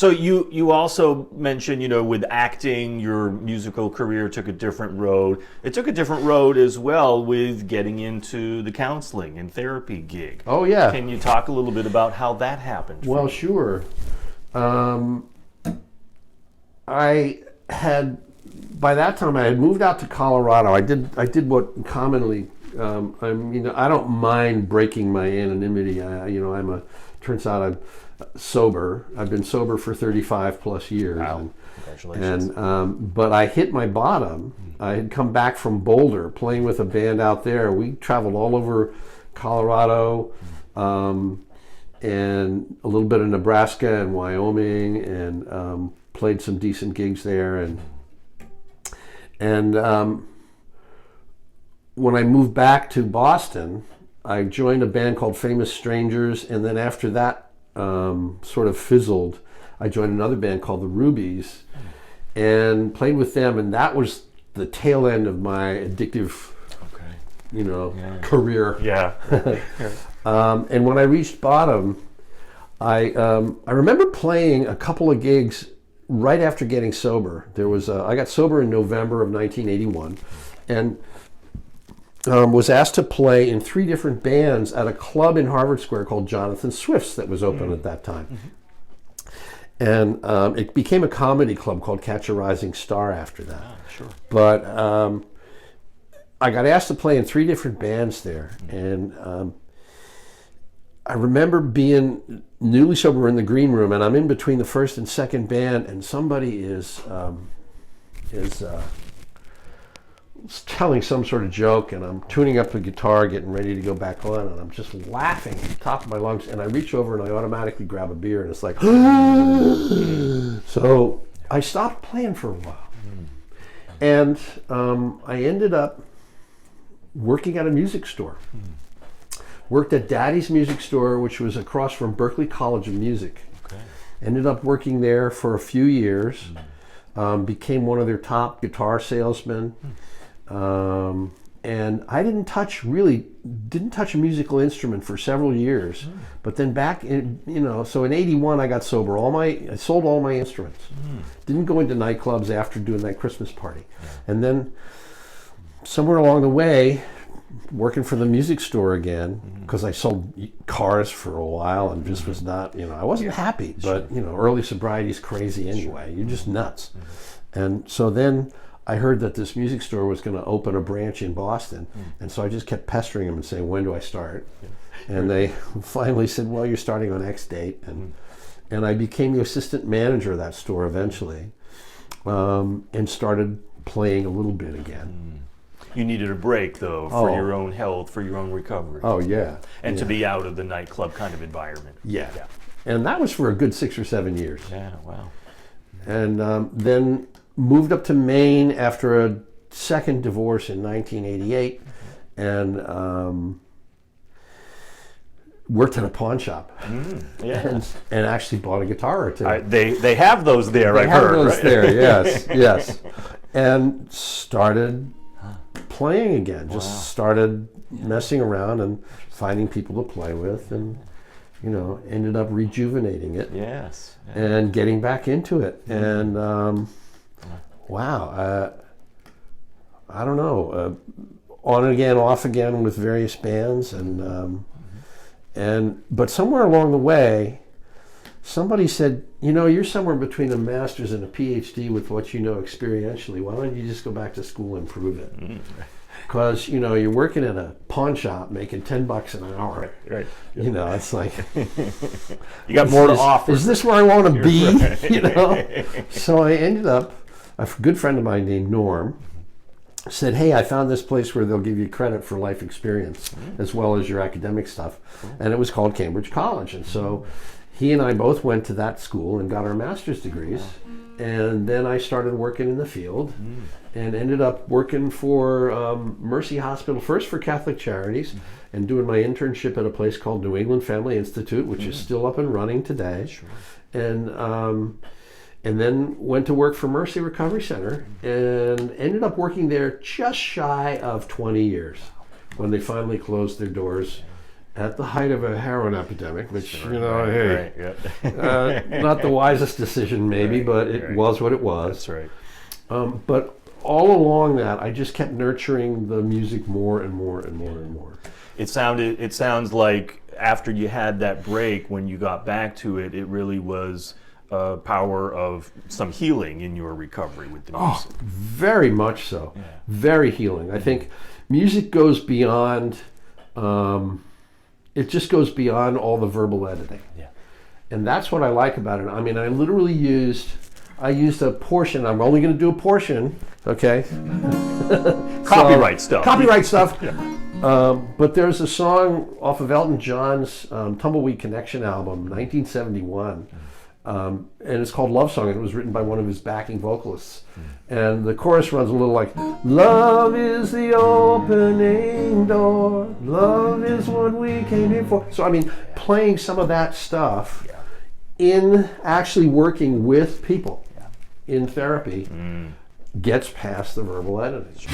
So you also mentioned, with acting, your musical career took a different road. It took a different road as well with getting into the counseling and therapy gig. Oh, yeah. Can you talk a little bit about how that happened? Well, sure. By that time, I had moved out to Colorado. I did what commonly, I don't mind breaking my anonymity. Turns out I'm sober. I've been sober for 35 plus years. Wow. Congratulations. But I hit my bottom. I had come back from Boulder, playing with a band out there. We traveled all over Colorado, and a little bit of Nebraska and Wyoming, and played some decent gigs there. And when I moved back to Boston, I joined a band called Famous Strangers, and then after that sort of fizzled, I joined another band called the Rubies and played with them, and that was the tail end of my addictive career. Yeah. And when I reached bottom, I remember playing a couple of gigs right after getting sober. I got sober in November of 1981, and was asked to play in 3 different bands at a club in Harvard Square called Jonathan Swift's that was open at that time. And it became a comedy club called Catch a Rising Star after that. Oh, sure. But I got asked to play in 3 different bands there, and I remember being newly sober in the green room, and I'm in between the first and second band, and somebody is telling some sort of joke, and I'm tuning up the guitar, getting ready to go back on, and I'm just laughing at the top of my lungs, and I reach over and I automatically grab a beer, and it's like, so I stopped playing for a while, and I ended up working at a music store. Worked at Daddy's Music Store, which was across from Berklee College of Music. Okay. Ended up working there for a few years. Became one of their top guitar salesmen. And I didn't touch a musical instrument for several years. But then back in, so in 81 I got sober. I sold all my instruments. Didn't go into nightclubs after doing that Christmas party. And then somewhere along the way, working for the music store again, because I sold cars for a while and just was not, I wasn't happy, but early sobriety is crazy anyway. You're just nuts. And so then I heard that this music store was going to open a branch in Boston, and so I just kept pestering them and saying, when do I start? And they finally said, well, you're starting on X date, and I became the assistant manager of that store eventually, and started playing a little bit again. You needed a break, though, for your own health, for your own recovery. Oh, yeah. And to be out of the nightclub kind of environment. Yeah. And that was for a good 6 or 7 years. Yeah, wow. And then moved up to Maine after a second divorce in 1988, and worked in a pawn shop. And actually bought a guitar or two. They have those there, I heard. They have those there, yes. And started playing again. Just started messing around and finding people to play with, and ended up rejuvenating it. Yes. And getting back into it. And wow, I don't know, on again, off again with various bands, but somewhere along the way, somebody said, you're somewhere between a master's and a PhD with what you know experientially. Why don't you just go back to school and prove it? Because, you're working at a pawn shop making $10 an hour. Right. It's like... you got more to offer. Is this where I want to be? So I ended up, a good friend of mine named Norm said, hey, I found this place where they'll give you credit for life experience as well as your academic stuff. And it was called Cambridge College. And so he and I both went to that school and got our master's degrees. And then I started working in the field and ended up working for Mercy Hospital, first for Catholic Charities, and doing my internship at a place called New England Family Institute, which is still up and running today. And then went to work for Mercy Recovery Center and ended up working there just shy of 20 years when they finally closed their doors at the height of a heroin epidemic, which, Sure, hey, right, yeah. not the wisest decision maybe, Right, but it right. was what it was. That's right. But all along that, I just kept nurturing the music more and more and more and more. It sounds like after you had that break, when you got back to it, it really was a power of some healing in your recovery with the music. Oh, very much so. Yeah. Very healing. I think music goes beyond, it just goes beyond all the verbal editing. Yeah. And that's what I like about it. I mean, I literally used a portion. I'm only going to do a portion, okay? Copyright stuff. Copyright stuff. Yeah. But there's a song off of Elton John's Tumbleweed Connection album, 1971. And it's called Love Song, and it was written by one of his backing vocalists. And the chorus runs a little like, love is the opening door, love is what we came here for. So, I mean, playing some of that stuff in actually working with people in therapy gets past the verbal editing.